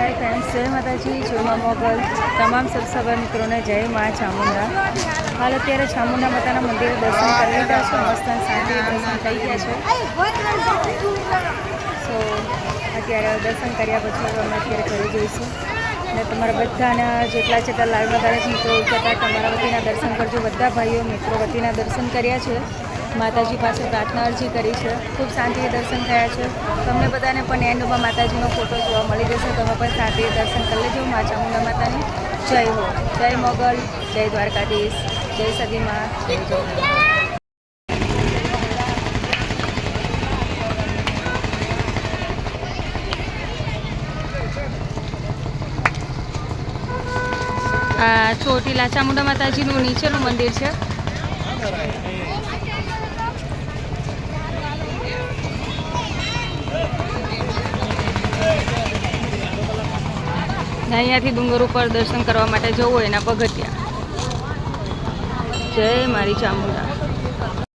Hi friends, जय माता जी, जय माँ मोगल। तमाम सब्सक्राइबर मित्रों ने जय माँ चामुंडा। हाल अत्यारे चामुंडा माता मंदिर दर्शन कर लीधा है। मस्त शांति दर्शन थी गया है। सो अत्यारे दर्शन कर्या पछी अमे अत्यारे घरे जईशुं ने तमारा बधाना जेटला जेटला लाइव दादा मित्रों कथा तमारा वतीना दर्शन करजो। बधा भाईओ मित्रों वतीना दर्शन कर्या छे। माताजी पास प्रार्थना अर्जी करी है। खूब शांति दर्शन थया छे। तमने बधाने पण एंड में माताजीनो फोटो जोवा मळी जशे। तमे पण शांति दर्शन कर लेजो। माँ चामुंडा मातानी जय हो। जय मोगल, जय द्वारकाधीश, जय सदी माँ, जय जय। आ ચોટીલા ચામુંડા માતાજીનું નીચેનું મંદિર છે। અહીંયાથી ડુંગર ઉપર દર્શન કરવા માટે જવું હોય એના પગથિયા। જય મારી ચામુંડા।